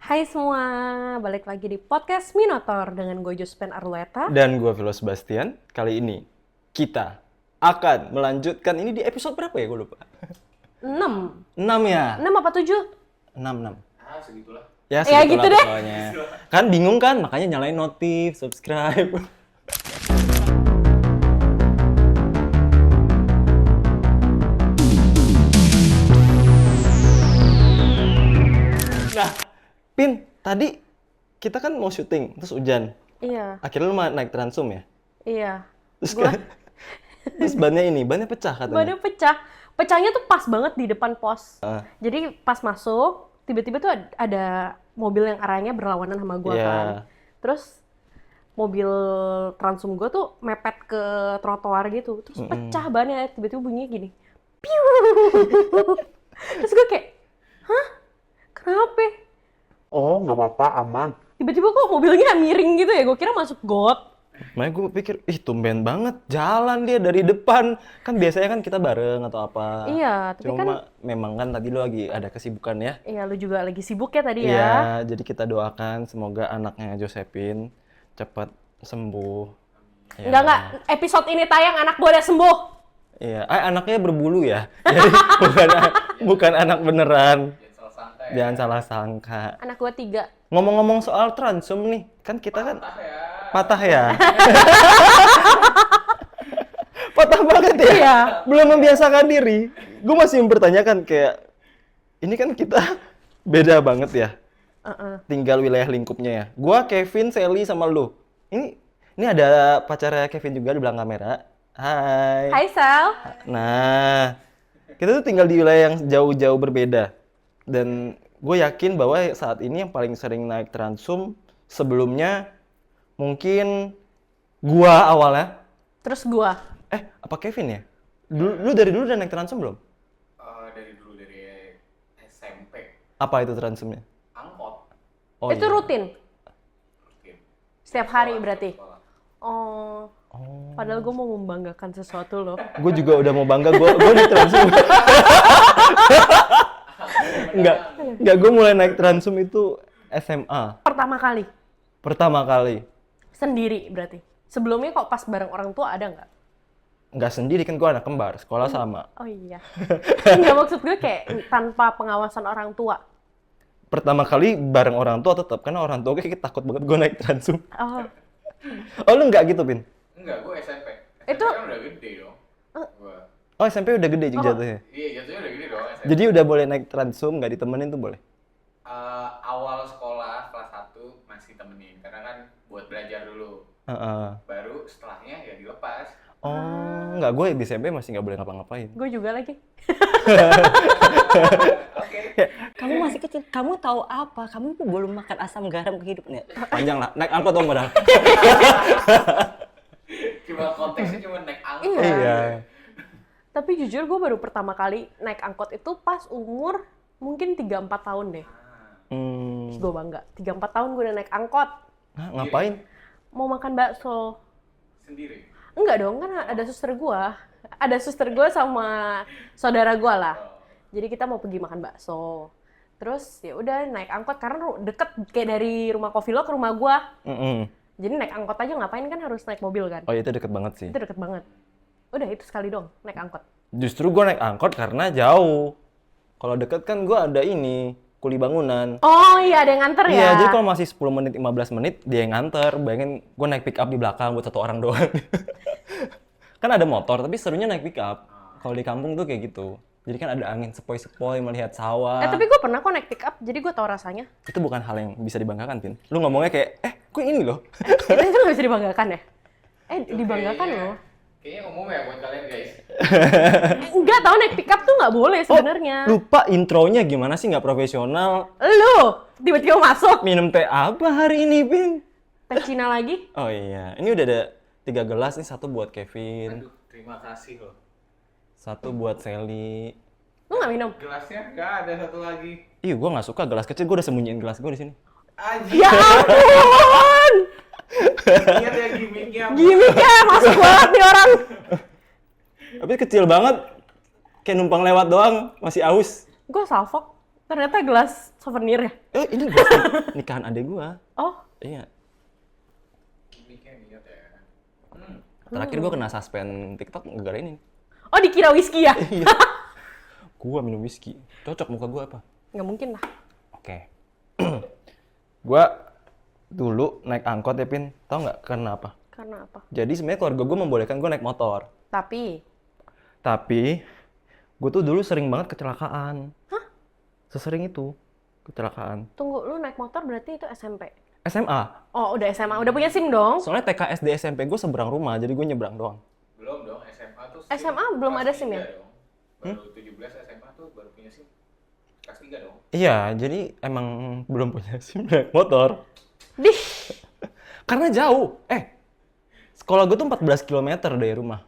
Hai semua, balik lagi di podcast Minotaur dengan gue Jospen Aruleta. Dan gue Vilo Sebastian. Kali ini kita akan melanjutkan, ini di episode berapa ya? Gue lupa. 6. 6 ya? 6 apa 7? 6. Segitulah. Ya Ya, gitu deh. pokoknya. Kan bingung kan? Makanya nyalain notif, subscribe. Nah, Pin, tadi kita kan mau syuting, terus hujan. Iya, Akhirnya lu naik transum ya? iya. Terus Gua- terus bannya pecah katanya. Badan pecah. Pecahnya tuh pas banget di depan pos. Ah. Jadi pas masuk, tiba-tiba tuh ada mobil yang arahnya berlawanan sama gue Iya. kan. Terus mobil Transum gue tuh mepet ke trotoar gitu. Terus pecah bannya, tiba-tiba bunyinya gini. Piu. Terus gue kayak, hah? Kenapa? Oh, nggak apa-apa, aman. Tiba-tiba kok mobilnya miring gitu ya? Gue kira masuk got. Makanya gue pikir, ih tumben banget jalan dia dari depan. Kan biasanya kan kita bareng atau apa. Iya, tapi Cuma memang kan tadi lu lagi ada kesibukan ya. Iya, lu juga lagi sibuk ya tadi Iya, ya. jadi kita doakan semoga anaknya Josephine cepat sembuh. Ya. Enggak, episode ini tayang anak gue udah sembuh. Iya, anaknya berbulu ya. Jadi bukan anak beneran. Jangan salah sangka ya. Jangan salah sangka. Anak gue 3. Ngomong-ngomong soal transum nih, kan kita kan patah ya. Patah banget ya. Iya. Belum membiasakan diri. Gue masih mempertanyakan kayak ini kan kita beda banget ya. Tinggal wilayah lingkupnya ya. Gua, Kevin, Sally sama lu. Ini ada pacarnya Kevin juga di belakang kamera. Hai. Hai Sal. Nah, kita tuh tinggal di wilayah yang jauh-jauh berbeda. Dan gue yakin bahwa saat ini yang paling sering naik transum sebelumnya mungkin gua awalnya. Terus gue. Apa Kevin ya? Lu dari dulu udah naik transum belum? Dari dulu, dari SMP. Apa itu transumnya? Angkot. Oh, Itu iya. rutin. Rutin. Setiap hari berarti. Sekolah. Oh. Padahal gue mau membanggakan sesuatu loh. Gue juga udah mau bangga, gue naik transum. Enggak, gue mulai naik transum itu SMA. Pertama kali. Pertama kali. Sendiri berarti. Sebelumnya kok pas bareng orang tua ada nggak? Nggak sendiri, kan gue anak kembar, sekolah sama. Oh iya. Nggak, maksud gue kayak tanpa pengawasan orang tua. Pertama kali bareng orang tua tetap, karena orang tua kayak takut banget gue naik transum. Oh. Oh, lu nggak gitu, Pin? Enggak, gue SMP. Itu- kan udah gede dong. Gua. Oh, SMP udah gede juga jatuhnya. Iya, jatuhnya udah gede dong SMP. Jadi udah boleh naik transum, nggak ditemenin tuh boleh? Awal sekolah kelas 1 masih temenin, karena kan buat belajar dulu. Heeh. Baru setelahnya ya dilepas. Oh, nggak, gue di SMP masih nggak boleh ngapa-ngapain. Gue juga lagi. Oke. Kamu masih kecil, kamu tahu apa? Kamu tuh belum makan asam garam kehidupannya. Panjang lah, naik angkot dong padahal. Cuma konteksnya cuma naik angkot. Iya. Tapi jujur gue baru pertama kali naik angkot itu pas umur mungkin 3-4 tahun deh. Terus gue bangga. 3-4 tahun gue udah naik angkot. Hah, ngapain? Mau makan bakso. Sendiri. Enggak dong, kan ada suster gue. Ada suster gue sama saudara gue lah. Jadi kita mau pergi makan bakso. Terus ya udah naik angkot karena deket kayak dari rumah Kofilo ke rumah gue. Jadi naik angkot aja, ngapain kan harus naik mobil kan. Oh, itu deket banget sih. Itu deket banget. Udah itu sekali dong naik angkot. Justru gue naik angkot karena jauh. Kalau deket kan gue ada ini, kuli bangunan. Oh iya, ada yang nganter ya? Iya, jadi kalau masih 10 menit, 15 menit, dia yang nganter. Bayangin, gue naik pick up di belakang buat satu orang doang. Kan ada motor, tapi serunya naik pick up. Kalau di kampung tuh kayak gitu. Jadi kan ada angin sepoi-sepoi, melihat sawah. Tapi gue pernah kok naik pick up, jadi gue tahu rasanya. Itu bukan hal yang bisa dibanggakan, Pin. Lu ngomongnya kayak, kok ini loh? Itu nggak bisa dibanggakan ya? Dibanggakan Kayaknya- loh. Kayaknya umum ya buat kalian guys. Enggak, tahu naik pick up tuh nggak boleh sebenarnya. Lupa intronya gimana sih, nggak profesional. Lu tiba-tiba masuk. Minum teh apa hari ini, Pin? Teh Cina lagi. Oh iya, ini udah ada 3 gelas nih, satu buat Kevin, Aduh, terima kasih loh. satu buat Sally. Lu nggak minum? Gelasnya nggak ada satu lagi. Ih, gue nggak suka gelas kecil, gue udah sembunyiin gelas gue di sini. Anjir. Ya ampun! Ingat ya gimmicknya. Gimiknya masuk banget nih orang. Tapi kecil banget, kayak numpang lewat doang, masih aus. Gue salfok. Ternyata gelas souvenir ya? Ini gelas nikahan adek gua. Oh, Iya. Gimiknya niat ya. Terakhir gua kena suspend TikTok gara-gara ini. oh dikira whisky ya? Iya. Gua minum whisky. Cocok muka gua apa? Nggak mungkin lah. Oke. Gua dulu naik angkot ya, Pin. Tahu nggak karena apa? Karena apa? Jadi sebenarnya keluarga gua membolehkan gua naik motor. Tapi gue tuh dulu sering banget kecelakaan. Hah? Sesering itu kecelakaan. Tunggu, lu naik motor berarti itu SMP? SMA. Oh, udah SMA. Udah punya SIM dong? Soalnya TK, SD, SMP gue seberang rumah, jadi gue nyebrang doang. Belum dong, SMA tuh SMA belum kelas ada SIM ya? 3 dong. Baru 17 SMA tuh baru punya SIM. Kelas 3 dong. Iya, jadi emang belum punya SIM naik motor. Dih, Karena jauh. Sekolah gue tuh 14 km dari rumah.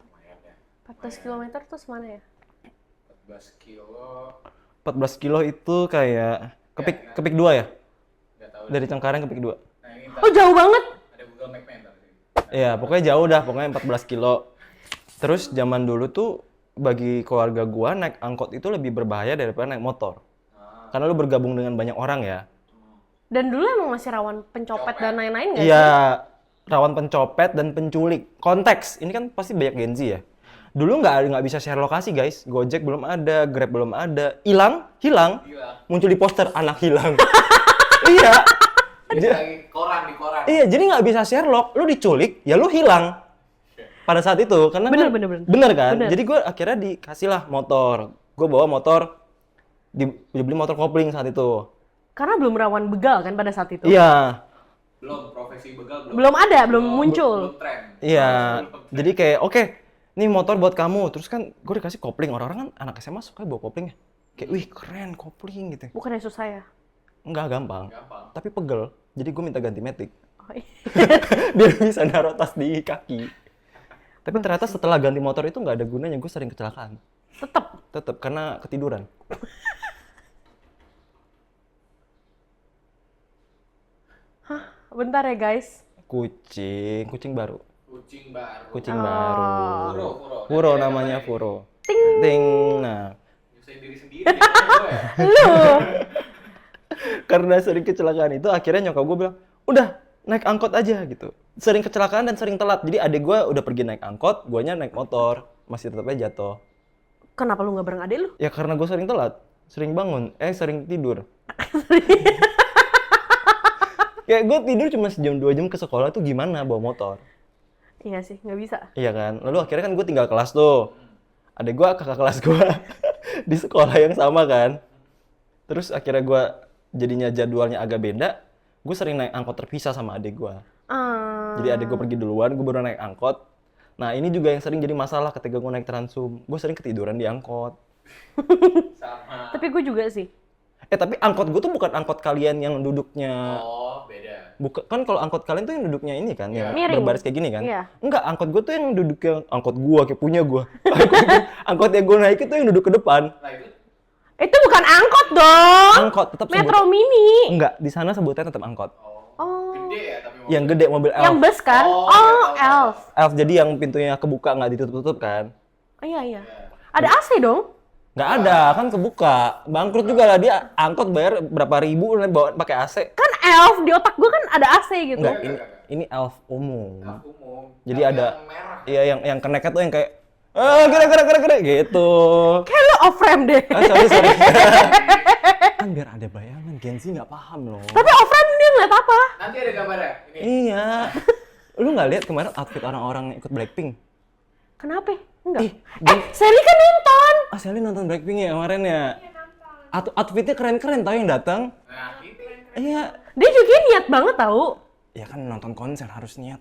Lumayan ya. 14 km terus mana ya? 14 kilo. 14 kilo itu kayak kepik 2 ya? Nggak tahu. Dari Cengkareng kepik 2. Nah ini Oh, jauh banget. ada Google Map ntar sih. Iya, pokoknya jauh dah, pokoknya 14 kilo. Terus zaman dulu tuh bagi keluarga gua naik angkot itu lebih berbahaya daripada naik motor. Karena lu bergabung dengan banyak orang ya. Dan dulu emang masih rawan pencopet dan lain-lain nggak sih? Iya, rawan pencopet dan penculik. Konteks, ini kan pasti banyak Gen Z ya. Dulu nggak bisa share lokasi guys. Gojek belum ada, Grab belum ada. Hilang, Gila. muncul di poster anak hilang. Iya. Ini lagi koran di koran. Iya, jadi nggak bisa Sherlock. Lu diculik, ya lu hilang. Pada saat itu, karena Bener, kan, bener. bener kan? Bener. Jadi gue akhirnya dikasih lah motor. Gue bawa motor, dibeli motor kopling saat itu. Karena belum rawan begal kan pada saat itu? Iya, Belum profesi begal belum. Belum ada, belum muncul. Belum tren. iya. Belum tren. Jadi kayak, oke, nih motor buat kamu. Terus kan gue dikasih kopling. Orang-orang kan anak SMA suka bawa kopling ya. Kayak, wih keren kopling gitu. Bukannya susah ya? Enggak gampang. Gampang. Tapi pegel. Jadi gue minta ganti metik. Oh, iya. Biar bisa naruh tas di kaki. Tapi ternyata setelah ganti motor itu nggak ada gunanya. Gue sering kecelakaan. Tetep, karena ketiduran. Bentar ya guys. Kucing baru. Kucing baru. Kucing Oh. baru. Furo. Furo namanya Furo. Ting. Nah, Nyusahin diri sendiri ya. Gue ya. karena sering kecelakaan itu akhirnya nyokap gue bilang, udah naik angkot aja gitu. Sering kecelakaan dan sering telat. Jadi adik gue udah pergi naik angkot, guanya naik motor. Masih tetap aja jatuh. Kenapa lu nggak bareng adik lu? Ya karena gue sering telat. Sering bangun. Sering tidur. Kayak gue tidur cuma sejam 2 jam ke sekolah tuh gimana bawa motor. Iya sih, nggak bisa. Iya kan? Lalu akhirnya kan gue tinggal kelas tuh. Adek gue kakak kelas gue di sekolah yang sama kan. Terus akhirnya gue jadinya jadwalnya agak beda. Gue sering naik angkot terpisah sama adek gue. Jadi adek gue pergi duluan, gue baru naik angkot. Nah ini juga yang sering jadi masalah ketika gue naik Transum. Gue sering ketiduran di angkot. Sama. Tapi gue juga sih. Tapi angkot gue tuh bukan angkot kalian yang duduknya... Oh, beda. Bukan, kan kalau angkot kalian tuh yang duduknya ini kan, yang Miring. berbaris kayak gini kan? Iya. Enggak, angkot gue tuh yang duduknya, angkot gua, kayak punya gua. Angkot yang gua naik itu yang duduk ke depan. Nah itu Itu bukan angkot dong. Angkot, tetap Metro Mini. Enggak, di sana sebutnya tetap angkot. Oh. gede ya tapi Yang gede, mobil elf. Yang bus kan? Oh, Oh, iya, elf. Elf, jadi yang pintunya kebuka, nggak ditutup-tutup kan? Oh, iya. Ada AC dong? Nggak ada, kan kebuka. Bangkrut juga lah dia, angkot bayar berapa ribu, bawa pakai AC. Kan elf, di otak gue kan ada AC gitu. Enggak, ini elf umum. Elf umum. Jadi Elf ada, yang merah. iya yang keneknya tuh yang kayak, gerak, gitu. Kayak lo off-frame deh. Sorry. Kan biar ada bayangan, Gen Z nggak paham loh. Tapi off-frame dia ngeliat apa? Nanti ada gambarnya. Ini. Iya. Lu nggak lihat kemarin outfit orang-orang yang ikut Blackpink? Kenapa? Enggak. Ih, Sally kan nonton. Sally nonton Blackpink ya kemarin ya? Outfitnya keren-keren tau yang datang. Nah, ini. Iya. Dia juga niat banget tahu. Ya kan nonton konser harus niat.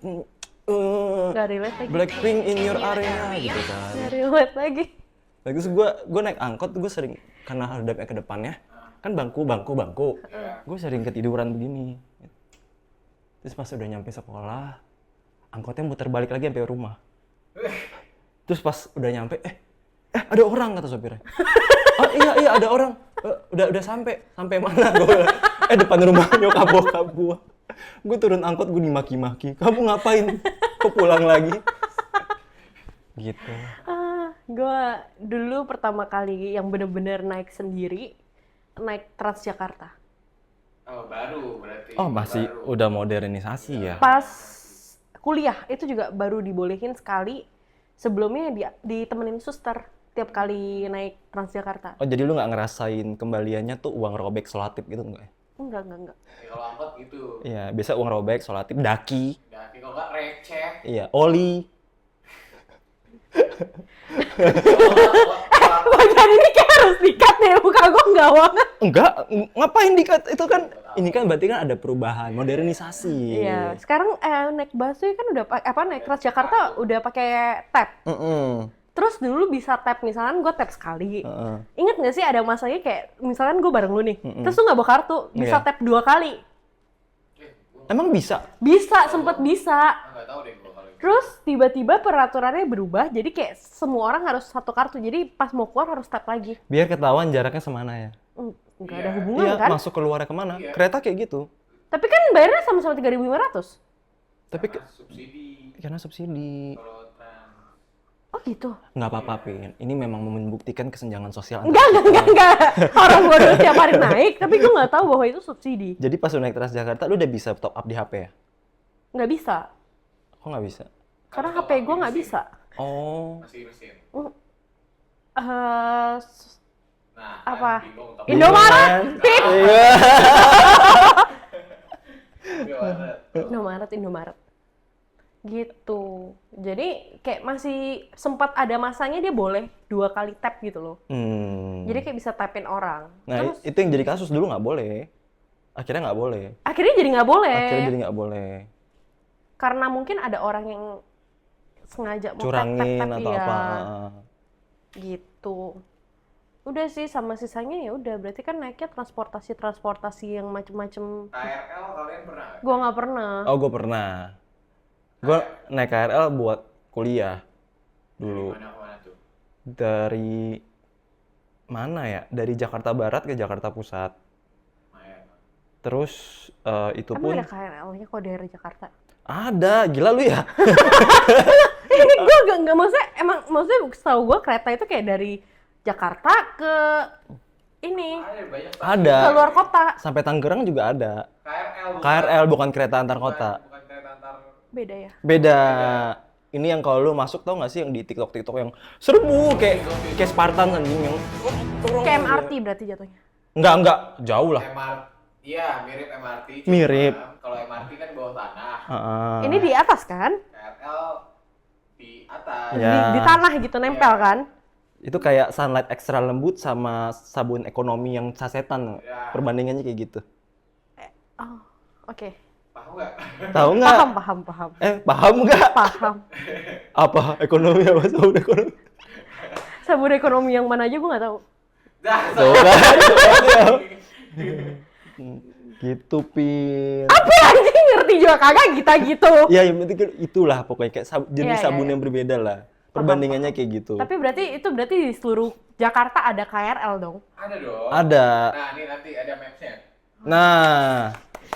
Gak relate lagi. Blackpink in your area gitu kan. Gak relate lagi. Nah, terus gue naik angkot, gue sering, karena hadapnya ke depannya, kan bangku. Gue sering ketiduran begini. Terus pas udah nyampe sekolah, angkotnya muter balik lagi sampai rumah. Terus pas udah nyampe, ada orang kata sopirnya. Oh iya ada orang. Udah sampai mana gue? Depan rumah nyokap bokap gue. Gue turun angkot, gue dimaki-maki. Kamu ngapain? Kok pulang lagi? Gitu. Gue dulu pertama kali yang bener-bener naik sendiri, naik Transjakarta. Oh, baru berarti. Oh, masih Baru. udah modernisasi ya. Pas kuliah itu juga baru dibolehin sekali. Sebelumnya ditemenin suster tiap kali naik Transjakarta. Oh, jadi lu nggak ngerasain kembaliannya tuh uang robek solatif gitu nggak? Enggak. Ya, kalau angkot gitu. Iya, biasa uang robek solatif, daki, Daki kalau nggak receh. iya, oli. Bagian ini kayak harus dikat deh, muka gue enggak banget. Enggak, ngapain dikat? Itu kan, ini kan berarti kan ada perubahan, modernisasi. Iya, sekarang naik busway kan udah naik Transjakarta udah pakai tap. Mm-mm. Terus dulu bisa tap, misalkan gue tap sekali. Heeh. Ingat nggak sih ada masanya kayak, misalkan gue bareng lu nih, terus lu nggak bawa kartu, bisa Iya. tap 2 kali. Emang bisa? Bisa, sempet bisa. Nggak tahu deh gua kalau itu. Terus tiba-tiba peraturannya berubah, jadi kayak semua orang harus satu kartu, jadi pas mau keluar harus tap lagi. Biar ketahuan jaraknya semana ya. Nggak Iya. ada hubungan Iya, kan? masuk keluarnya kemana? Iya. Kereta kayak gitu. Tapi kan bayarnya sama-sama 3.500. Tapi Karena subsidi karena subsidi. kalau trans. Oh gitu? Nggak apa-apa, Pin. Ini memang membuktikan kesenjangan sosial. Enggak. Orang gue dulu tiap hari naik, tapi gue nggak tahu bahwa itu subsidi. Jadi pas lu naik Transjakarta, lu udah bisa top up di HP ya? Nggak bisa. Kok nggak bisa? Karena Kalau HP top up gue di nggak mesin. bisa. Oh. Masih mesin. Eh, Nah, Apa? kan bingung top up. Indomaret, Pin! Iya. Indomaret. Gitu. Jadi kayak masih sempat ada masanya dia boleh 2 kali tap gitu loh. Jadi kayak bisa tapin orang. Nah, Terus itu yang jadi kasus dulu nggak boleh. Akhirnya nggak boleh. akhirnya jadi nggak boleh. Akhirnya jadi nggak boleh. Karena mungkin ada orang yang sengaja mau Curangin tap-tap, atau iya. apa. Gitu. Udah sih, sama sisanya ya udah, berarti kan naiknya transportasi yang macem-macem. KRL kalian pernah nggak? Gua nggak pernah. Oh, gue pernah. Gue naik KRL buat kuliah dulu. Mana tuh? Dari mana ya? Dari Jakarta Barat ke Jakarta Pusat. Lumayan. Terus itu Emang pun ada KRL-nya kok dari Jakarta? ada. Gila lu ya? Ini gue nggak maksudnya setahu gue kereta itu kayak dari Jakarta ke ini Ada banyak Ada. ke luar kota. Sampai Tangerang juga ada. KRL bukan. KRL bukan kereta antar kota. Bukan kereta antar. Beda ya. Beda. Ini yang kalau lu masuk tau gak sih yang di TikTok yang serbu kayak Spartan anjing yang Kayak MRT berarti jatuhnya. enggak jauh lah. MRT. Iya, mirip MRT. cuma Mirip. Kalau MRT kan bawah tanah. Heeh. Ini di atas kan? KRL di atas. Ya. Di tanah gitu nempel kan? Itu kayak sunlight extra lembut sama sabun ekonomi yang sasetan. Ya. Perbandingannya kayak gitu. Oh, oke. Paham nggak? Tahu nggak? Paham. Paham nggak? Paham. Apa ekonomi apa sabun ekonomi? Sabun ekonomi yang mana aja gue nggak tahu. Dah, Tuh kan? Gitu, Pin. Apa anjing ngerti juga kagak gitu. Ya, yang penting kan itulah pokoknya kayak jenis Iya, sabun iya. yang berbeda lah. Perbandingannya kayak gitu. Tapi berarti di seluruh Jakarta ada KRL dong. ada dong. Ada. Nah, ini nanti ada mapsnya. Nah,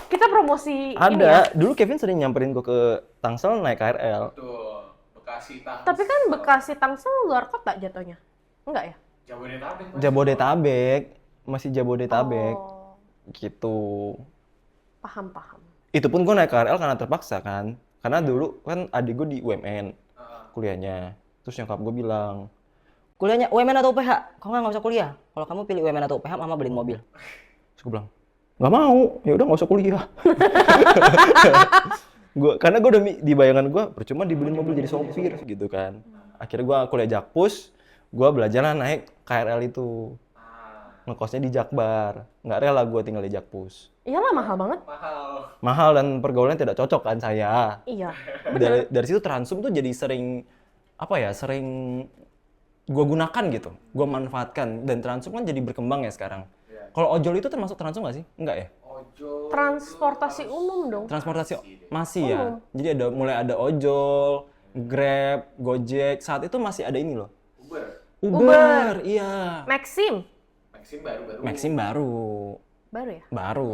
Kita promosi ini ya. ada. Dulu Kevin sering nyamperin gua ke Tangsel naik KRL. Tuh, Bekasi Tangsel. Tapi kan Bekasi Tangsel luar kota jatuhnya. Enggak ya? Jabodetabek. Mas. Jabodetabek, masih Jabodetabek. Oh, Gitu. paham. Itu pun gue naik KRL karena terpaksa kan. Karena dulu kan adik gue di UMN kuliahnya. Terus nyokap gue bilang, Kuliahnya UMN atau UPH? Kok nggak usah kuliah? Kalau kamu pilih UMN atau UPH, mama beliin mobil. terus gue bilang, nggak mau, ya udah nggak usah kuliah. Karena gue udah di bayangan gue percuma dibeliin mobil jadi sopir gitu kan. Akhirnya gue kuliah Jakpus, gue belajar lah naik KRL itu. Ngekosnya di Jakbar, nggak rela gue tinggal di Jakpus. Iyalah mahal banget. Mahal. Mahal dan pergaulannya tidak cocok kan saya. Iya. Dari situ Transum tuh jadi sering gue gunakan gitu, gue manfaatkan, dan Transum kan jadi berkembang ya sekarang. Kalau ojol itu termasuk Transum nggak sih? Enggak ya? Ojol. Transportasi umum dong. Transportasi masih ya. Jadi mulai ada ojol, Grab, Gojek. Saat itu masih ada ini loh. Uber, iya. Maxim. Maxim baru. Maxim baru. Baru ya? Baru.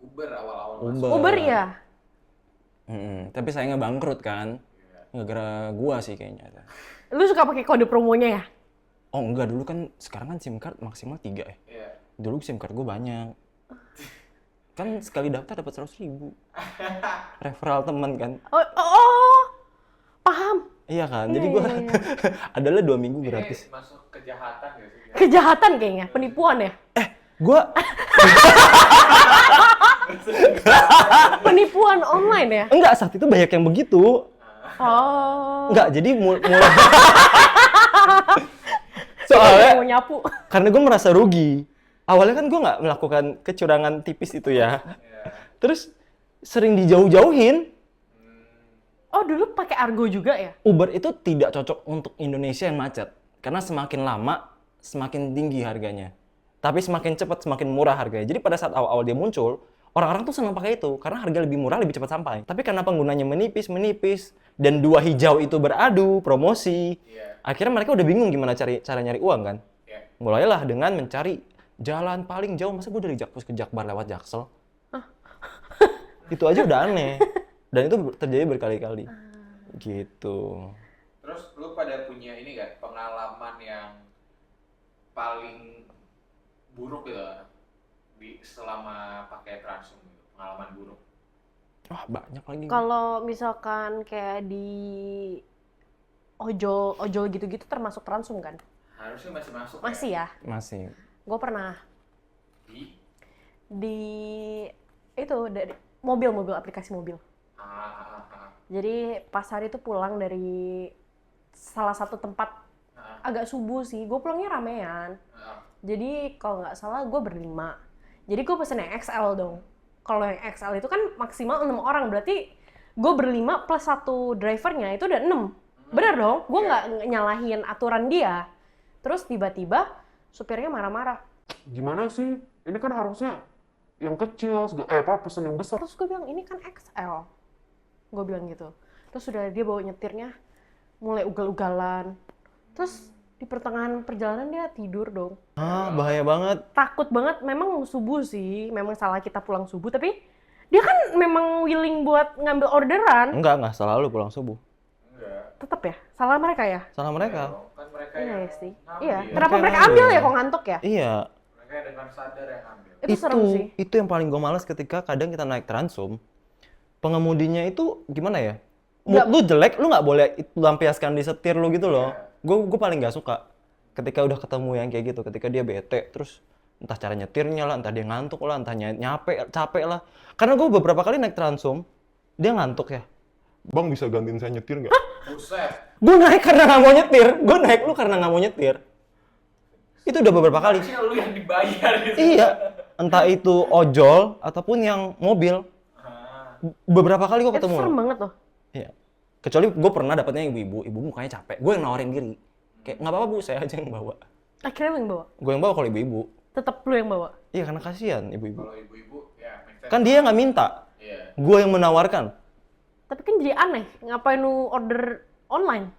Uber awal-awal. Uber ya? Tapi sayangnya bangkrut kan. Gara-gara gua sih kayaknya. Lu suka pakai kode promonya ya? Oh enggak, dulu kan sekarang kan SIM card maksimal 3 ya. Iya. Dulu SIM card gue banyak. Kan sekali daftar dapat 100.000. Referral teman kan. Oh, paham. Iya kan? Iya, Jadi gue iya, iya. adalah 2 minggu Ini gratis. masuk kejahatan gak sih? Kejahatan kayaknya, penipuan ya? Gue Penipuan online ya? enggak, saat itu banyak yang begitu. Oh. Enggak, jadi mulai Soalnya soalnya mau nyapu. karena gue merasa rugi. Awalnya kan gue nggak melakukan kecurangan tipis itu ya. Terus sering dijauh-jauhin. Oh, dulu pakai Argo juga ya? Uber itu tidak cocok untuk Indonesia yang macet. Karena semakin lama, semakin tinggi harganya. Tapi semakin cepat, semakin murah harganya. Jadi pada saat awal-awal dia muncul, orang-orang tuh senang pakai itu. Karena harga lebih murah, lebih cepat sampai. Tapi karena penggunanya menipis, dan 2 hijau itu beradu, promosi. Iya. Akhirnya mereka udah bingung gimana cara nyari uang kan. Iya. Mulailah dengan mencari jalan paling jauh. Masa gue dari Jakpus ke Jakbar lewat Jaksel? Itu aja udah aneh. Dan itu terjadi berkali-kali. Gitu. Terus lu pada punya ini gak pengalaman yang paling buruk gitu selama pakai Transum gitu, pengalaman buruk? Wah, banyak lagi. Kalau misalkan kayak di ojol gitu-gitu termasuk Transum kan? Harusnya masih masuk. Masih ya? Masih. Gue pernah Di di itu dari mobil aplikasi mobil. Jadi pas hari itu pulang dari salah satu tempat agak subuh sih. Gue pulangnya ramean. Jadi kalau nggak salah gue berlima. Jadi gue pesen yang XL dong. Kalau yang XL itu kan maksimal 6 orang. Berarti gue berlima plus 1 drivernya itu udah 6. Bener dong? Gue nggak nyalahin aturan dia. Terus tiba-tiba supirnya marah-marah. Gimana sih? Ini kan harusnya yang kecil, pesen yang besar. Terus gue bilang, ini kan XL. Gue bilang gitu. Terus udah dia bawa nyetirnya, mulai ugal-ugalan. Terus di pertengahan perjalanan dia tidur dong. Bahaya banget. Takut banget, memang subuh sih. Memang salah kita pulang subuh, tapi dia kan memang willing buat ngambil orderan. Enggak salah lu pulang subuh. enggak. Tetep ya? Salah mereka ya? Salah mereka. Kan mereka Iya yang ya sih. ngambil. Iya. Mereka Kenapa yang mereka ngambil. ambil ya kok ngantuk ya? Iya. Mereka dengan sadar yang ngambil. Itu serem sih. Itu yang paling gue males ketika kadang kita naik Transum. Pengemudinya itu gimana ya? Mood lu jelek, lu nggak boleh lampiaskan di setir lu gitu loh. Gue paling nggak suka ketika udah ketemu yang kayak gitu, ketika dia bete, terus entah cara nyetirnya lah, entah dia ngantuk lah, entah capek lah. Karena gue beberapa kali naik Transum, dia ngantuk ya. Bang, bisa gantiin saya nyetir nggak? Buset. Gue naik karena nggak mau nyetir, gue naik lu karena nggak mau nyetir. Itu udah beberapa kali. Harusnya lu yang dibayar gitu. Iya, entah itu ojol ataupun yang mobil. Beberapa kali gue Itu ketemu. serem banget loh. Iya. Kecuali gue pernah dapetnya ibu mukanya capek. Gue yang nawarin diri. Kayak nggak apa-apa bu, saya aja yang bawa. Akhirnya lu yang bawa? Gue yang bawa kalau ibu-ibu. Tetep lu yang bawa? Iya karena kasihan ibu-ibu. Kalau ibu-ibu ya make sense. Kan dia nggak minta. Iya. Gue yang menawarkan. Tapi kan jadi aneh, ngapain lu order online?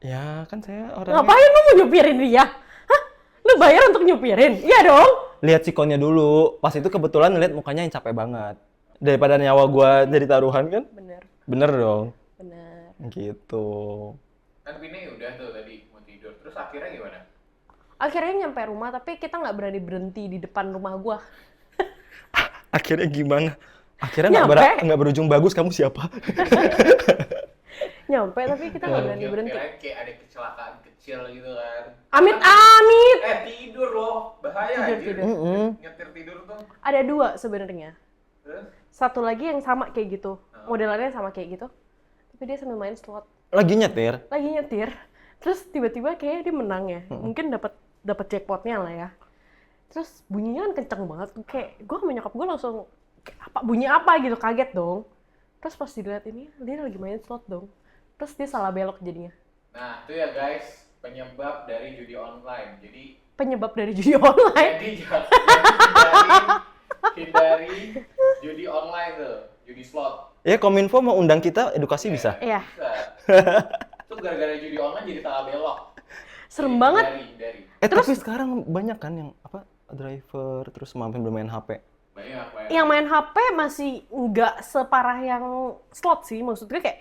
Ya kan saya orangnya. Ngapain lu mau nyupirin dia? Hah? Lu bayar untuk nyupirin? Iya dong? Lihat sikonnya dulu. Pas itu kebetulan ngeliat mukanya yang capek banget. Daripada nyawa gue jadi taruhan kan? Bener, Bener dong. bener. Gitu. Kan Vina udah tuh tadi mau tidur. Terus akhirnya gimana? Akhirnya nyampe rumah, tapi kita nggak berani berhenti di depan rumah gua. Akhirnya gimana? Akhirnya nggak berujung bagus. Kamu siapa? Nyampe, tapi kita nggak berani berhenti. Kirain kayak ada kecelakaan kecil gitu kan. Amit! Tidur loh. Bahaya Tidur, anjir. tidur. Nyetir tidur tuh. Ada 2 sebenarnya. Terus? Satu lagi yang sama kayak gitu. Modelannya sama kayak gitu. Tapi dia sambil main slot. Lagi nyetir. Lagi nyetir. Terus tiba-tiba kayaknya dia menang ya. Mungkin dapat jackpotnya lah ya. Terus bunyinya kan kenceng banget. Kayak gue sama nyokap gue langsung kayak apa bunyi apa gitu, kaget dong. Terus pas dilihat ini dia lagi main slot dong. Terus dia salah belok jadinya. Nah, itu ya guys, penyebab dari judi online. Jadi Penyebab dari judi online. hindari judi online tuh, judi slot. Ya Kominfo mau undang kita edukasi bisa. Iya. Bisa. Itu gara-gara judi online jadi salah belok. Serem banget. Hindari. Tapi sekarang banyak kan yang apa driver terus mampir bermain HP. Banyak. Yang main HP masih nggak separah yang slot sih. Maksudnya kayak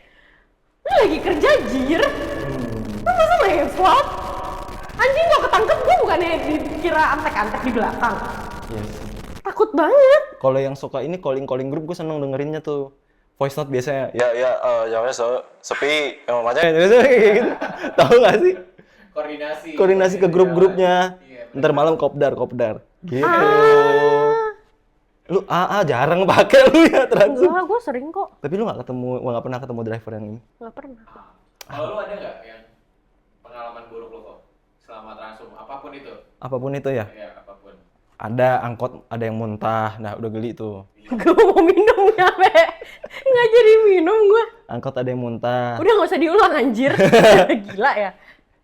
lu lagi kerja jir. nge-swap? Anjing gua ketangkep, gua bukannya dikira antek-antek di belakang. Iya sih. Takut banget. Kalau yang suka ini calling grup, gue seneng dengerinnya tuh. Voice note biasanya. Jawabnya sepi. Macam biasanya kayak gitu. Tahu nggak sih? Koordinasi ke grup-grupnya. Iya. Ntar malam kopdar. Gitu. Lu jarang pakai lu ya Transum. Enggak, gua sering kok. Tapi lu nggak pernah ketemu driver yang ini. Nggak pernah. Kalau lu ada nggak yang pengalaman buruk lo kok selama Transum? Apapun itu. Apapun itu ya. Iya, apapun. Ada angkot, ada yang muntah. Nah, udah geli tuh. Gua mau minum ya, Be. Nggak jadi minum gua. Angkot ada yang muntah. Udah nggak usah diulang anjir. Gila ya.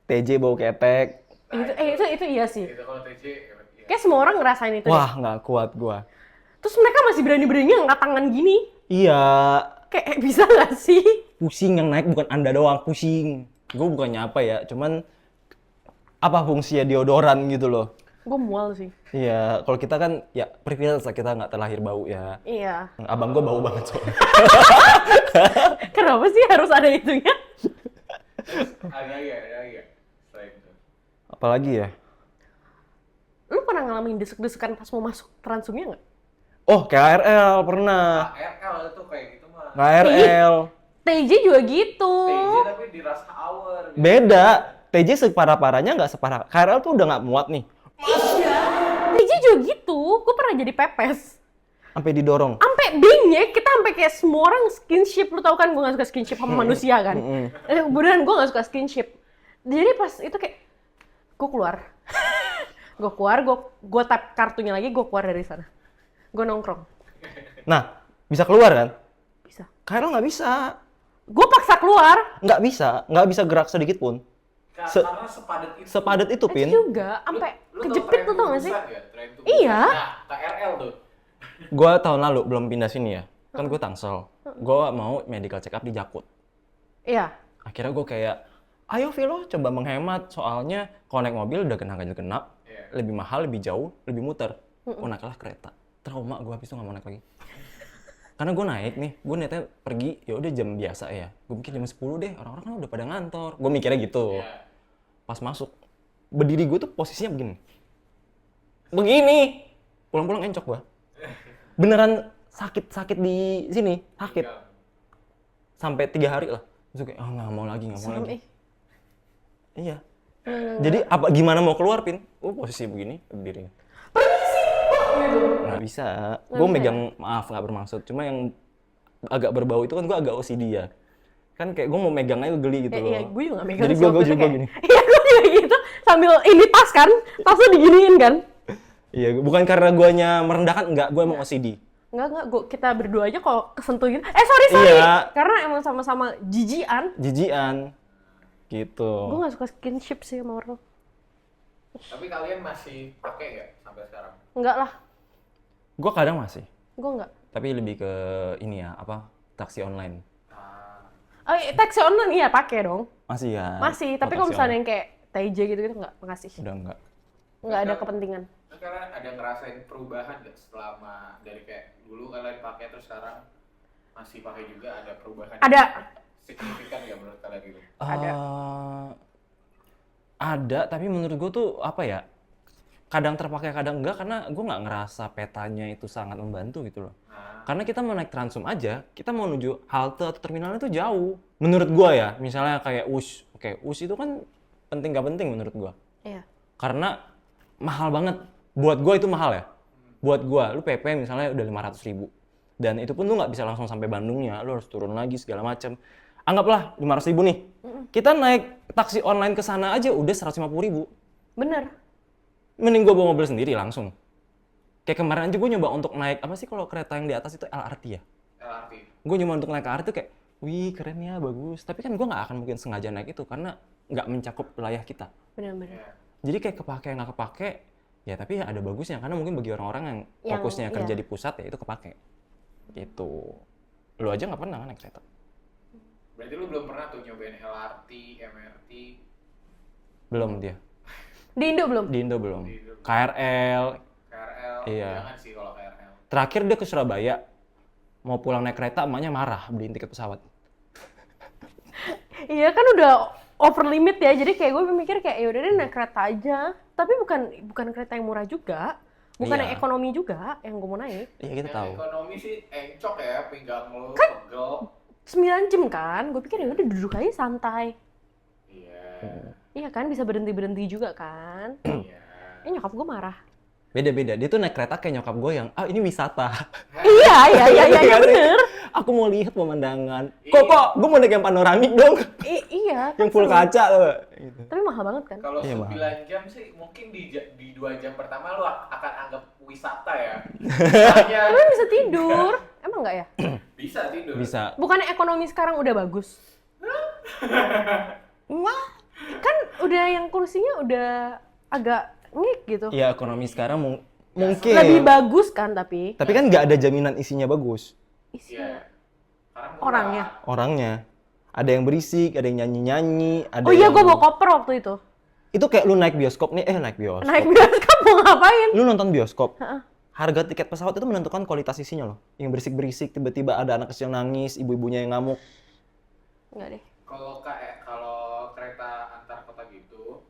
TJ bau ketek. Itu iya sih. Itu kalau TJ, ya. Kayak semua orang ngerasain itu. Wah, nggak kuat gua. Terus mereka masih berani-beraninya angkat tangan gini. Iya. Kayak bisa nggak sih? Pusing yang naik bukan Anda doang, pusing. Gue bukannya apa ya, cuman apa fungsinya deodoran gitu loh. Gue mual sih. Iya, kalau kita kan ya privilege lah, kita nggak terlahir bau ya. Iya. Abang gue bau banget soalnya. Kenapa sih harus ada itunya? Ada ya. Selain itu. Apalagi ya? Lu pernah ngalamin desek-desekan pas mau masuk Transumnya nggak? Oh, KRL pernah. KRL itu kayak gitu mah. KRL. TJ juga gitu. TJ tapi di rush hour. Gitu. Beda. TJ separah-parahnya nggak separah. KRL tuh udah nggak muat nih. TJ juga gitu. Gue pernah jadi pepes. Sampai didorong. Sampai bingnya kita sampai kayak semua orang skinship. Lu tau kan gue gak suka skinship sama manusia kan. Beneran gue gak suka skinship. Jadi pas itu kayak gue keluar. gue tap kartunya lagi, gue keluar dari sana. Gue nongkrong. Nah, bisa keluar kan? Bisa. KRL nggak bisa. Gue paksa keluar. Nggak bisa gerak sedikit pun. Karena sepadat itu. Sepadat itu, Pin. Itu juga sampai Lu kejepit tuh tau gak sih? Ya? Tren to Iya. Busan. Nah, KRL tuh. Gue tahun lalu belum pindah sini ya. Kan gue Tangsel. Gue mau medical check up di Jakut. Iya. Akhirnya gue kayak, ayo Vilo coba menghemat. Soalnya kalau naik mobil udah kena ganjil genap. Iya. Lebih mahal, lebih jauh, lebih muter. Oh, naiklah kereta. Trauma gue habis itu nggak mau naik lagi. Karena gue naik nih, gue niatnya pergi, ya udah jam biasa ya. Gue mikir jam 10 deh, orang-orang kan udah pada ngantor. Gue mikirnya gitu. Iya. Pas masuk, berdiri gue tuh posisinya begini. Pulang-pulang encok gue. Beneran sakit di sini, sakit. Sampai 3 hari lah. Terus gue kayak, nggak mau lagi. Iya. Jadi gimana mau keluar, Pin? Posisi begini, berdiri. Nggak bisa. Gue megang, maaf nggak bermaksud. Cuma yang agak berbau itu kan gue agak OCD ya. Kan kayak gue mau megang aja geli gitu loh. Iya, gue juga gak megang. Jadi gue juga gini. Iya, gue juga gitu. Sambil ini tas kan, tasnya diginiin kan. Iya, bukan karena guanya merendahkan, enggak. Gue emang OCD. Enggak, kita berdua aja kalau kesentuh gitu. Sorry. Iya. Karena emang sama-sama jijian. Jijian. Gitu. Gue gak suka skinship sih sama orang. Tapi kalian masih pakai nggak sampai sekarang? Enggak lah, Gue kadang masih. gue enggak. Tapi lebih ke ini ya, taksi online. Taksi online iya pakai dong. Masih ya. Masih, tapi kalau misalnya yang kayak TJ gitu-gitu enggak, makasih. Udah enggak. Enggak ada kepentingan. Terus kalian ada ngerasain perubahan nggak selama dari kayak dulu kalian pakai terus sekarang masih pakai juga, ada perubahan? Ada. Signifikan ya menurut kalian gitu? Ada. Ada, tapi menurut gue tuh apa ya? Kadang terpakai, kadang enggak, karena gue nggak ngerasa petanya itu sangat membantu gitu loh. Karena kita mau naik Transum aja, kita mau menuju halte atau terminalnya itu jauh. Menurut gue ya, misalnya kayak USH. Oke, USH itu kan penting gak penting menurut gue. Iya. Karena mahal banget. Buat gue itu mahal ya. Buat gue, lu PP misalnya udah 500.000. Dan itu pun lu nggak bisa langsung sampai Bandungnya, lu harus turun lagi segala macam. Anggaplah 500.000 nih. Kita naik taksi online ke sana aja udah 150.000. Bener. Mending gue bawa mobil sendiri langsung. Kayak kemarin aja gue nyoba untuk naik, apa sih kalau kereta yang di atas itu LRT ya? LRT. Gue nyoba untuk naik LRT tuh kayak, wih keren ya, bagus. Tapi kan gue nggak akan mungkin sengaja naik itu karena nggak mencakup wilayah kita. Bener-bener. Iya. Jadi kayak kepake nggak kepake, ya tapi ya ada bagusnya. Karena mungkin bagi orang-orang yang fokusnya kerja di pusat ya itu kepake. Gitu. Lu aja nggak pernah kan naik kereta? Berarti lu belum pernah tuh nyobain LRT, MRT? Belum dia. Di Indo belum? Di Indo belum. Di Indo. KRL. KRL? Iya. Jangan sih kalau KRL. Terakhir dia ke Surabaya. Mau pulang naik kereta, emaknya marah beliin tiket pesawat. Iya kan udah over limit ya. Jadi kayak gue mikir kayak ya udah deh naik kereta aja. Tapi bukan kereta yang murah juga. Bukan Iya. yang ekonomi juga yang gue mau naik. Iya kita Yang tahu. ekonomi sih encok ya, pinggang lu pegel. 9 jam kan. Gue pikir ya udah duduk aja santai. Iya. Iya kan bisa berhenti juga kan. Iya. Nyokap gue marah. Beda-beda. Dia tuh naik kereta kayak nyokap gue yang, ini wisata. Iya bener. Aku mau lihat pemandangan. Kok gue mau naik yang panoramik dong. Iya. Yang full kaca tuh. Gitu. Tapi mahal banget kan. Kalau Iya, 9 jam sih mungkin di 2 jam pertama lu akan anggap wisata ya. Soalnya Tapi bisa tidur. Emang nggak ya? bisa tidur. Bisa. Bukannya ekonomi sekarang udah bagus? Wah, kan udah yang kursinya udah agak ngik gitu. Iya ekonomi sekarang mungkin. Lebih bagus kan tapi Tapi kan nggak ada jaminan isinya bagus. isinya. Iya. Karena murah. Orangnya. Orangnya. Ada yang berisik, ada yang nyanyi-nyanyi, ada Oh iya, yang... gue bawa koper waktu itu. Itu kayak lu naik bioskop nih, naik bioskop. Naik bioskop mau ngapain? Lu nonton bioskop. Heeh. Harga tiket pesawat itu menentukan kualitas isinya loh. Yang berisik-berisik, tiba-tiba ada anak kecil nangis, ibu-ibunya yang ngamuk. Enggak deh. Kalau kereta antar kota gitu,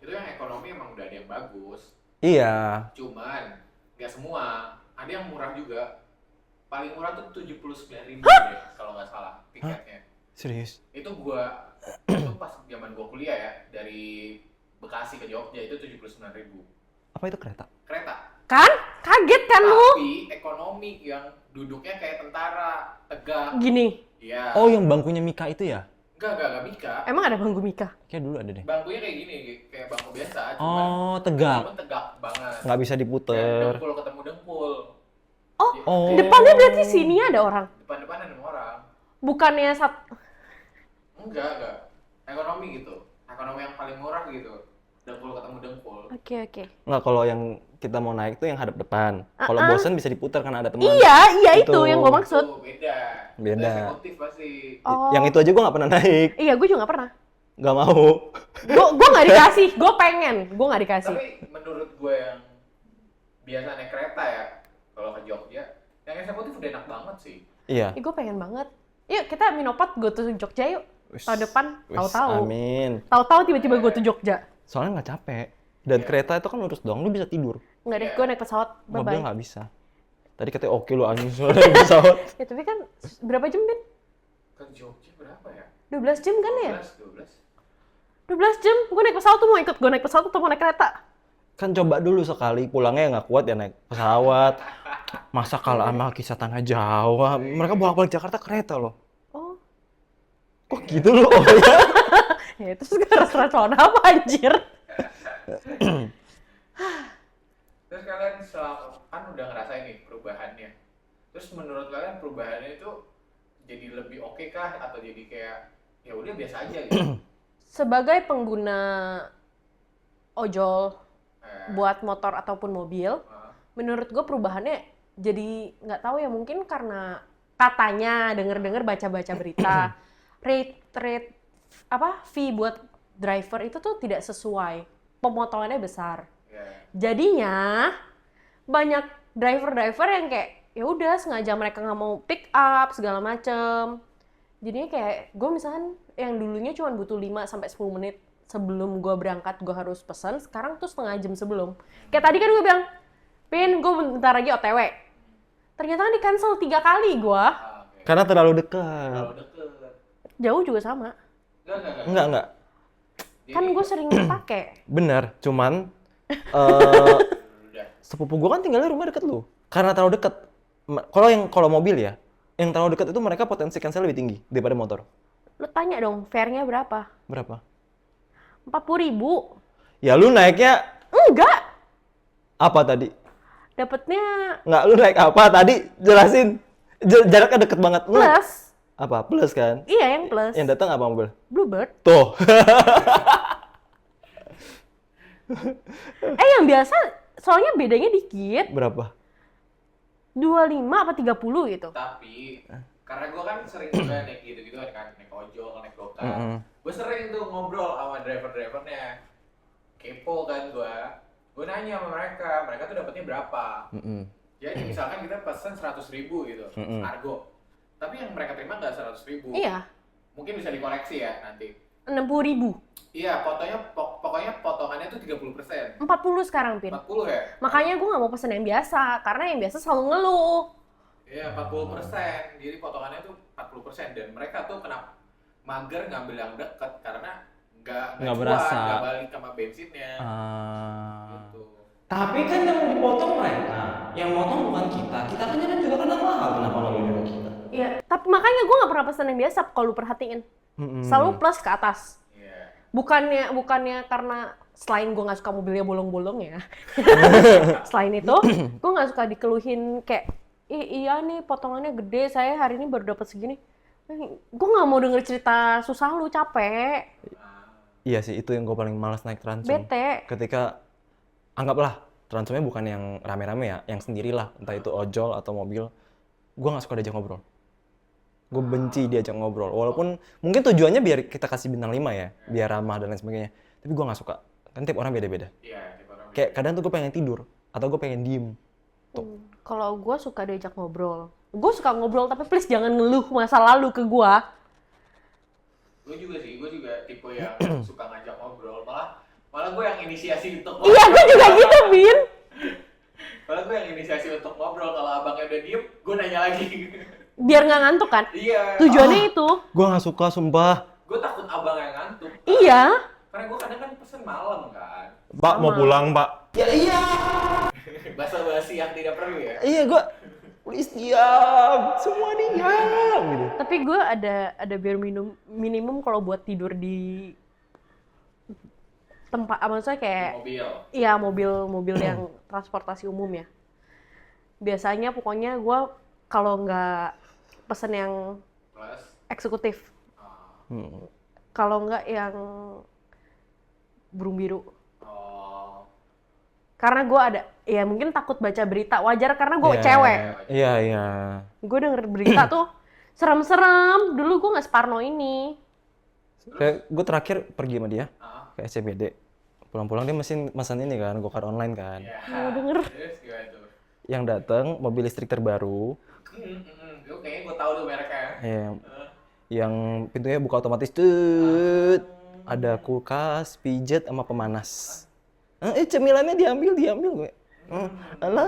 itu yang ekonomi emang udah ada yang bagus. Iya. Cuman nggak semua, ada yang murah juga. Paling murah tuh 79.000 deh kalau nggak salah tiketnya. Serius? Itu pas zaman gua kuliah ya, dari Bekasi ke Jogja itu 79.000 Apa itu kereta? kereta. Kan? Kaget kan lu? Tapi ekonomi yang duduknya kayak tentara, tegak. Gini. Iya. Oh, yang bangkunya Mika itu ya? Enggak Mika. Emang ada bangku Mika? Kayak dulu ada deh. Bangkunya kayak gini, kayak bangku biasa, Oh, tegak. cuman tegak banget. Nggak bisa Dan diputer. dengkul ketemu dengkul. Oh. Depannya berarti sini ada orang. Depan-depan ada orang. Bukannya Enggak. Ekonomi gitu. Ekonomi yang paling murah gitu. Dengkul ketemu dengkul. Oke. Nggak, kalau yang kita mau naik tuh yang hadap depan. Kalau bosan bisa diputar karena ada teman. Iya itu Itu. yang gue maksud. Itu beda. Beda. Eksekutif pasti. Oh. Yang itu aja gue nggak pernah naik. Iya, gue juga nggak pernah. Nggak mau. Gue nggak dikasih. Gue pengen. Gue nggak dikasih. Tapi menurut gue yang biasa naik kereta ya, kalau ke Jogja, yang eksekutif udah enak banget sih. Iya. Gue pengen banget. Yuk kita Minopat go to Jogja yuk. Tahun depan. Wis, Tahu-tahu. Amin. Tahu-tahu tiba-tiba go to Jogja. Soalnya nggak capek. Dan kereta itu kan lurus doang, lu bisa tidur. Nggak deh, Iya. gue naik pesawat. Mobil Bye-bye. nggak bisa. Tadi katanya oke lu anjing soalnya naik pesawat. Ya tapi kan berapa jam, Bin? Ke Jogja berapa ya? 12 jam kan ya? 12. 12 jam. Gue naik pesawat tuh mau ikut. Gue naik pesawat atau mau naik kereta? Kan coba dulu sekali, pulangnya nggak kuat ya naik pesawat. Masa kalah sama kisah tanah Jawa. Mereka bolak-balik Jakarta kereta loh. Oh. Kok gitu loh? Oh ya? Ya itu sekarang restoran apa anjir? Terus kalian kan udah ngerasain nih perubahannya. Terus menurut kalian perubahannya itu jadi lebih oke kah atau jadi kayak ya udah biasa aja gitu? Sebagai pengguna ojol Eh, buat motor ataupun mobil, eh, menurut gue perubahannya jadi nggak tahu ya, mungkin karena katanya denger-dengar baca-baca berita rate fee buat driver itu tuh tidak sesuai, pemotongannya besar. ya. Jadinya banyak driver-driver yang kayak ya udah sengaja mereka nggak mau pick up segala macem. Jadinya kayak gue misalkan yang dulunya cuma butuh 5 sampai 10 menit sebelum gue berangkat gue harus pesan, sekarang tuh setengah jam sebelum. Kayak tadi kan gue bilang, Pin, gue bentar lagi OTW. Ternyata kan di-cancel 3 kali gue. Oke. Karena terlalu dekat. Kalau deket. Jauh juga sama. Enggak. Jadi, Kan gue sering pakai. Bener, cuman udah. sepupu gue kan tinggalnya rumah deket lu. Karena terlalu deket. Kalau mobil ya, yang terlalu deket itu mereka potensi cancel lebih tinggi daripada motor. Lu tanya dong, fare-nya berapa? Berapa? 40.000. Ya lu naiknya Enggak. apa tadi? Dapatnya Nggak, lu naik apa tadi? Jelasin. Jaraknya deket banget. Lu naik plus. apa? Plus kan? Iya, yang plus. Yang datang apa mobil? Bluebird. Tuh. Yang biasa soalnya bedanya dikit. Berapa? 25 apa 30 gitu. Tapi karena gue kan sering juga naik gitu-gitu kan, naik ojol, naik gokar. Gue sering tuh ngobrol sama driver-drivernya. Kepo kan gue nanya sama mereka tuh dapatnya berapa. Jadi misalkan kita pesen 100.000 gitu, kargo. Tapi yang mereka terima nggak 100.000. Iya. Mungkin bisa dikoreksi ya nanti. 60.000. Iya, pokoknya potongannya tuh 30%. 40 sekarang, Pin. 40 ya? Makanya gue nggak mau pesen yang biasa, karena yang biasa selalu ngeluh. Iya, 40%. Jadi potongannya tuh 40%. Dan mereka tuh kenapa mager ngambil yang deket karena nggak Nggak cuan, berasa. nggak balik sama bensinnya. Gitu. Tapi kan yang dipotong mereka, yang motong bukan kita. Kita kan juga kena mahal, kenapa lo nyuruh kita? Iya, tapi makanya gue nggak pernah pesen yang biasa kalau lu perhatiin. Selalu plus ke atas. Iya. Bukannya karena selain gue nggak suka mobilnya bolong-bolong ya. Selain itu, gue nggak suka dikeluhin kayak, iya nih potongannya gede, saya hari ini baru dapat segini. Gue nggak mau denger cerita susah lu, capek, Iya sih, itu yang gue paling malas naik Transum. bete. Ketika, anggaplah, Transumnya bukan yang rame-rame ya, yang sendirilah, entah itu ojol atau mobil. Gue nggak suka diajak ngobrol. Gue benci diajak ngobrol. Walaupun mungkin tujuannya biar kita kasih bintang 5 ya, biar ramah dan lain sebagainya. Tapi gue nggak suka. Kan tiap orang beda-beda. Iya, tiap orang Kayak kadang tuh gue pengen tidur, atau gue pengen diem. Kalau gue suka diajak ngobrol. Gue suka ngobrol, tapi please jangan ngeluh masa lalu ke gue. Gue juga tipe yang suka ngajak ngobrol. Malah gue yang inisiasi untuk Iya, gue juga gitu, Bin. Malah gue yang inisiasi untuk ngobrol. Kalau abangnya udah diem, gue nanya lagi. Biar nggak ngantuk kan? Iya. Tujuannya itu. Gue nggak suka, sumpah. Gue takut abang yang ngantuk. Iya. Karena gue kadang kan pesen malam kan. Pak, mau pulang, Pak. Ya iya. Basa-basi yang tidak perlu ya. Iya, gue please diam, semua diam gitu. Tapi gue ada biar minimum kalau buat tidur di tempat, maksudnya kayak Mobil. iya mobil yang transportasi umum ya. Biasanya pokoknya gue kalau nggak pesen yang Plus. eksekutif, Oh. kalau nggak yang burung biru. Oh. Karena gue ada, ya mungkin takut baca berita, wajar karena gue Iya, cewek. Iya, iya. Gue denger berita tuh serem-serem. Dulu gue nggak separno ini. Kayak gue terakhir pergi sama dia Ah. ke SCBD. Pulang-pulang dia mesen ini kan, go-kart online kan. Ya. Mau denger. Terus gimana tuh? Yang datang mobil listrik terbaru, Gue kayaknya gue tahu tuh mereknya. yang pintunya buka otomatis, tut. Ada kulkas, pijet, sama pemanas. Cemilannya diambil gue. Alah.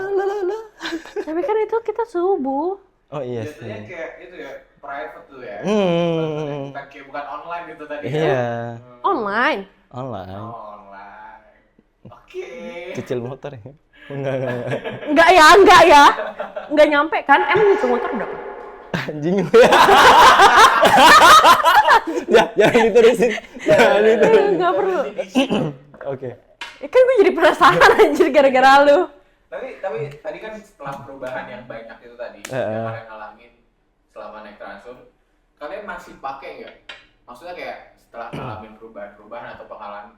Tapi kan itu kita subuh. Oh iya Jatuhnya sih. kayak itu ya, private tuh ya. Bukan online gitu tadi ya. Iya, Online. online. Oh, online. Oke. Cicil motor ya. Enggak. Enggak ya. Enggak nyampe kan? Emang itu motor berapa? Anjing. Jangan diterusin. Jangan diterusin. Enggak perlu. Oke. Ya kan gue jadi penasaran anjir gara-gara lu. Tapi tadi kan setelah perubahan yang banyak itu tadi, yang kalian ngalamin selama naik Transum, kalian masih pakai nggak? Maksudnya kayak setelah ngalamin perubahan atau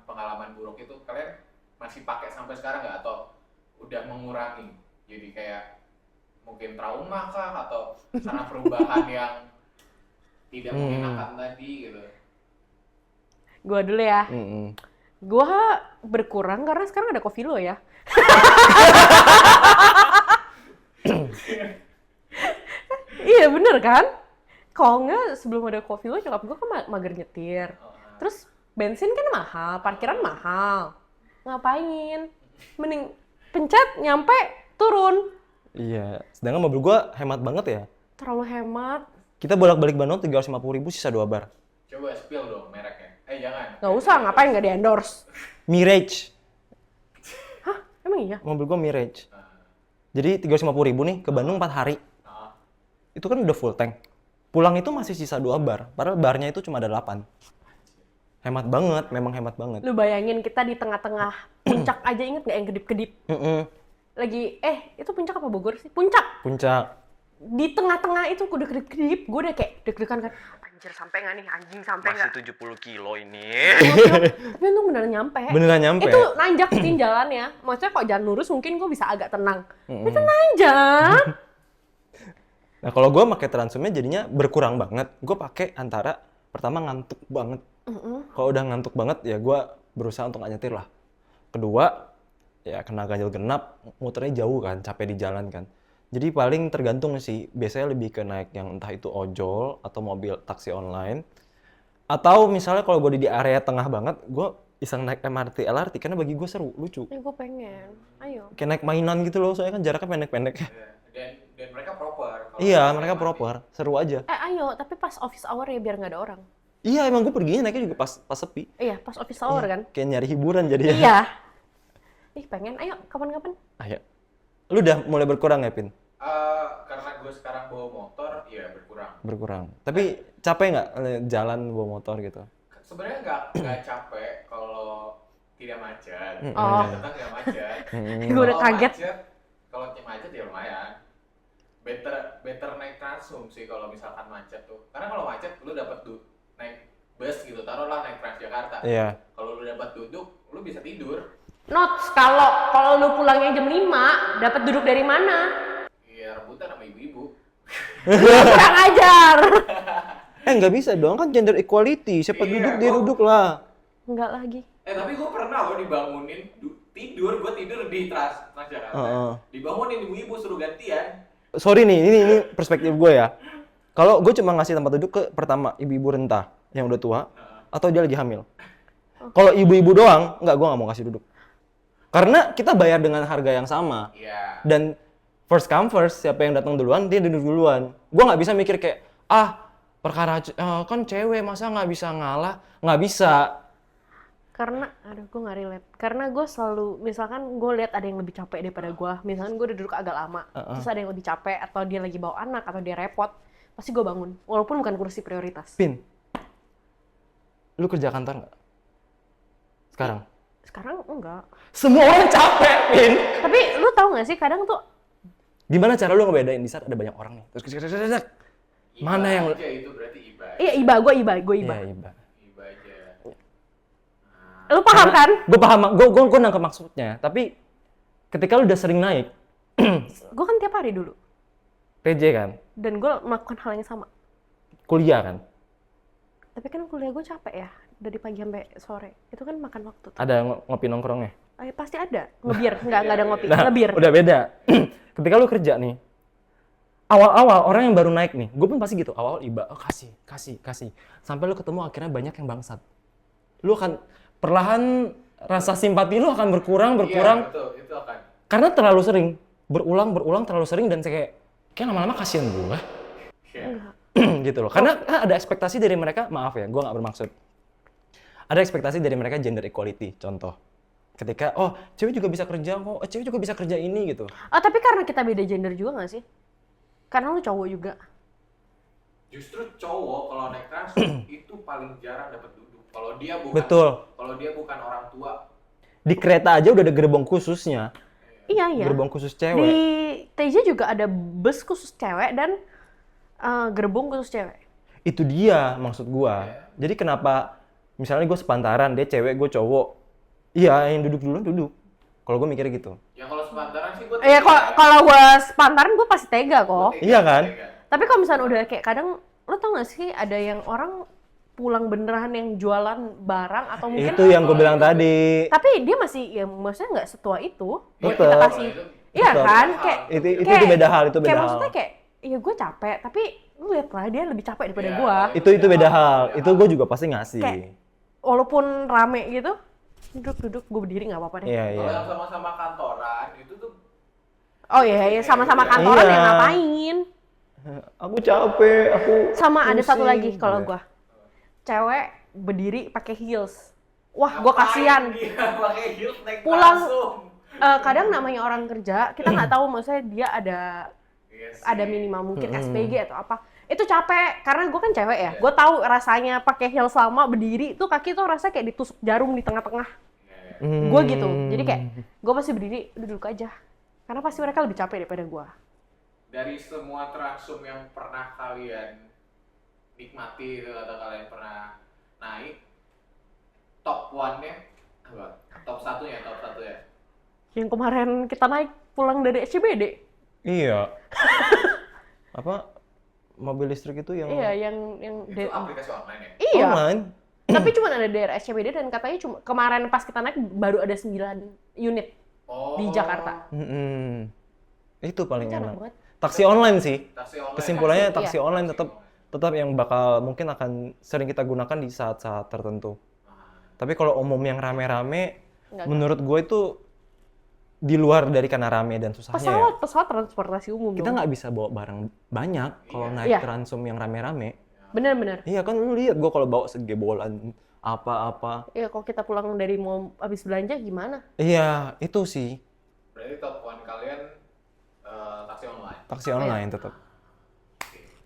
pengalaman buruk itu, kalian masih pakai sampai sekarang nggak? Atau udah mengurangi? Jadi kayak mungkin trauma kah? Atau karena perubahan yang tidak mengenakan tadi gitu? Gue dulu ya. Mm-mm. Gue berkurang karena sekarang ada Covilo ya. Iya bener kan? Kalau nggak sebelum ada Covilo nyokap gue kan mager nyetir. Terus bensin kan mahal, parkiran mahal. Ngapain? Mending pencet, nyampe, turun. Iya. Sedangkan mobil gua hemat banget ya. Terlalu hemat. Kita bolak-balik Bandung 350.000 sisa 2 bar. Coba spill dong mereknya. Jangan. Nggak usah, ngapain nggak di-endorse. Mirage. Hah? Emang iya? Mobil gua Mirage. Jadi 350.000 nih ke Bandung 4 hari. Itu kan udah full tank. Pulang itu masih sisa 2 bar. Padahal barnya itu cuma ada 8. Hemat banget, memang hemat banget. Lu bayangin kita di tengah-tengah puncak aja, inget nggak yang kedip-kedip? Lagi, itu puncak apa Bogor sih? Puncak! Puncak. Di tengah-tengah itu udah kedip-kedip, gue udah kayak deg-degan kan. Anjir, sampai nggak nih? Anjing, sampai nggak? 70 kilo ini. Tapi untung beneran nyampe. Beneran nyampe? Itu nanjak sih jalannya. Maksudnya kalau jalan lurus mungkin gue bisa agak tenang. Itu nanjak. Nah kalau gue pakai Transumnya jadinya berkurang banget. Gue pakai antara pertama ngantuk banget. Kalau udah ngantuk banget ya gue berusaha untuk nggak nyetir lah. Kedua ya kena ganjil genap, muternya jauh kan, capek di jalan kan. Jadi paling tergantung sih. Biasanya lebih ke naik yang entah itu ojol atau mobil taksi online. Atau misalnya kalau gue di area tengah banget, gue iseng naik MRT, LRT karena bagi gue seru, lucu. Gue pengen. Ayo. Kayak naik mainan gitu loh, soalnya kan jaraknya pendek-pendek. Dan mereka proper. Kalau Iya, naik mereka MRT. proper, seru aja. Ayo, tapi pas office hour ya biar nggak ada orang. Iya, emang gue perginya naiknya juga pas sepi. Iya, pas office hour kan. Kayak nyari hiburan jadinya. Iya. Ih, pengen. Ayo, kapan-kapan. Ayo. Lu udah mulai berkurang ya, Pin? Karena gue sekarang bawa motor, ya berkurang. Berkurang. Tapi capek nggak jalan bawa motor gitu? Sebenarnya nggak capek kalau tidak macet. Oh. Tetap nggak macet. Gue udah Kalau kaget. Kalau macet ya lumayan. Better naik Transum sih kalau misalkan macet tuh. Karena kalau macet lu dapat naik bus gitu, taruhlah naik Transjakarta. Iya. Kalau lu dapat duduk, lu bisa tidur. Notes, kalau lu pulangnya jam 5, dapat duduk dari mana? Iya, rebutan sama ibu-ibu. Kurang ajar. Nggak bisa dong, kan gender equality. Siapa Iya, duduk, dia gua- duduk lah. Enggak lagi. Tapi gue pernah loh dibangunin tidur, gue tidur di Transjakarta. Heeh. Dibangunin ibu-ibu suruh gantian. Sorry nih, ini perspektif gue ya. Kalau gue cuma ngasih tempat duduk ke pertama ibu-ibu renta yang udah tua, atau dia lagi hamil. Kalau ibu-ibu doang, nggak, gue nggak mau kasih duduk. Karena kita bayar dengan harga yang sama. Iya. Dan first come first, siapa yang datang duluan, dia duduk duluan. Gue nggak bisa mikir kayak, perkara kan cewek, masa nggak bisa ngalah? Nggak bisa. Karena, aduh gue nggak relate. Karena gue selalu, misalkan gue lihat ada yang lebih capek daripada gue. Misalkan gue udah duduk agak lama, terus ada yang lebih capek, atau dia lagi bawa anak, atau dia repot, pasti gue bangun. Walaupun bukan kursi prioritas. Pin, lu kerja kantor nggak? Sekarang? Sekarang enggak. Semua orang capek, Pin. Tapi lu tahu nggak sih, kadang tuh, Gimana cara lu ngebedain di saat ada banyak orang nih? Terus mana yang aja itu berarti iba. iya gue iba. Iya, Iba aja. Lu paham kan? Gue paham, gue nangkep maksudnya. Tapi ketika lu udah sering naik, Gue kan tiap hari dulu. PJ kan, Dan gue melakukan hal yang sama. kuliah kan, Tapi kan kuliah gue capek ya. Dari pagi sampai sore. Itu kan makan waktu. ada ngopi nongkrongnya. Pasti ada. Ngebir. Nggak ada ngopi. Nah, Ngebir. udah beda. Ketika lu kerja nih, awal-awal orang yang baru naik nih, gue pun pasti gitu. Awal iba, kasih. Sampai lu ketemu akhirnya banyak yang bangsat. Lu akan perlahan rasa simpati lu akan berkurang. Iya, betul. Itu akan. Karena terlalu sering, berulang terlalu sering dan kayak lama-lama kasihan gua. Iya. Gitu loh. Karena ada ekspektasi dari mereka, maaf ya, gua nggak bermaksud. Ada ekspektasi dari mereka gender equality, contoh. Ketika, cewek juga bisa kerja kok, cewek juga bisa kerja ini gitu. Tapi karena kita beda gender juga nggak sih? Karena lu cowok juga. Justru cowok kalau naik Transum itu paling jarang dapat duduk. Kalau dia bukan Betul. Kalau dia bukan orang tua. Di kereta aja udah ada gerbong khususnya. Iya. Gerbong khusus Di cewek. TJ juga ada bus khusus cewek dan gerbong khusus cewek. Itu dia maksud gua. Jadi kenapa misalnya gue sepantaran, dia cewek, gue cowok. Iya, yang duduk duluan duduk. Kalau gue mikir gitu. Ya kalau sepantaran sih gue. Iya, kalau gue sepantaran gue pasti tega kok. Iya kan? Tapi kalau misalnya udah kayak kadang, lo tau gak sih ada yang orang pulang beneran yang jualan barang atau mungkin. Itu yang gue bilang tadi. Tapi dia masih, ya maksudnya nggak setua itu. Buat Tetep. kita kasih. Iya Tetep. kan? Kayak, Itu beda hal, itu beda kayak hal. maksudnya kayak, iya gue capek, tapi lu lihat lah dia lebih capek daripada Iya. gue. Itu beda hal. Itu gue juga pasti ngasih. Kayak, walaupun rame gitu, duduk gue berdiri nggak apa-apa deh. Iya. Kalau yang sama-sama kantoran itu tuh Oh iya, sama-sama kantoran Iya. ya ngapain? Aku capek, aku Sama ada satu pusing. lagi kalau gue, cewek berdiri pakai heels. Wah, gue kasihan. Dia pakai heels naik Pulang- Transum. Kadang namanya orang kerja, kita nggak tahu maksudnya dia ada Iya sih. ada minimal mungkin SPG atau apa. Itu capek karena gue kan cewek ya. Gue tahu rasanya pakai heels sama berdiri tuh kaki tuh rasanya kayak ditusuk jarum di tengah-tengah. Gue gitu. Jadi kayak gue pasti berdiri duduk aja. Karena pasti mereka lebih capek daripada gue. Dari semua Transum yang pernah kalian nikmati itu atau kalian pernah naik, top one-nya apa? Top satu ya. Yang kemarin kita naik pulang dari SCBD. Iya. Apa mobil listrik itu yang Iya, yang Itu aplikasi online ya? iya. online? Tapi cuma ada daerah SCBD dan katanya cuma kemarin pas kita naik baru ada 9 unit di Jakarta. Itu paling Itu enak enak. banget. Taksi online sih. Taksi online. Kesimpulannya Taksi, taksi iya. online tetap tetap yang bakal mungkin akan sering kita gunakan di saat-saat tertentu. Tapi kalau umum yang rame-rame, Nggak. menurut gue itu di luar dari karena rame dan susahnya ya. Pesawat transportasi umum Kita dong. nggak bisa bawa barang banyak kalau naik Iya. transum yang rame-rame. Bener-bener. Iya kan lu lihat gue kalau bawa segebolan apa-apa. Ya kalau kita pulang dari mau habis belanja gimana? Iya, itu sih. Berarti top one kalian taksi online. Taksi online tetap.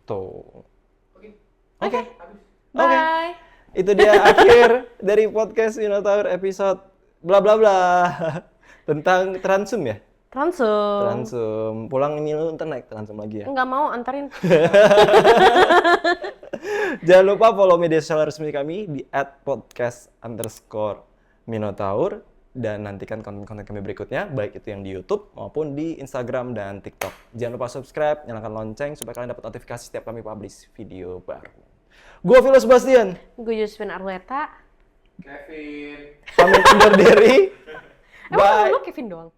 Tuh. Oke. Oke. Habis. Bye. Itu dia akhir dari podcast Minotaur episode bla bla bla tentang transum ya. Transum. Transum. Pulang ini lu ntar naik transum lagi ya. Nggak mau antarin. Jangan lupa follow media sosial resmi kami di @podcast_minotaur dan nantikan konten-konten kami berikutnya, baik itu yang di YouTube maupun di Instagram dan TikTok. Jangan lupa subscribe, nyalakan lonceng supaya kalian dapat notifikasi setiap kami publish video baru. Gua Philo Sebastian, Gue Josephine Arleta. Kevin. pamit undur diri. Emang Bye. lu Kevin doang?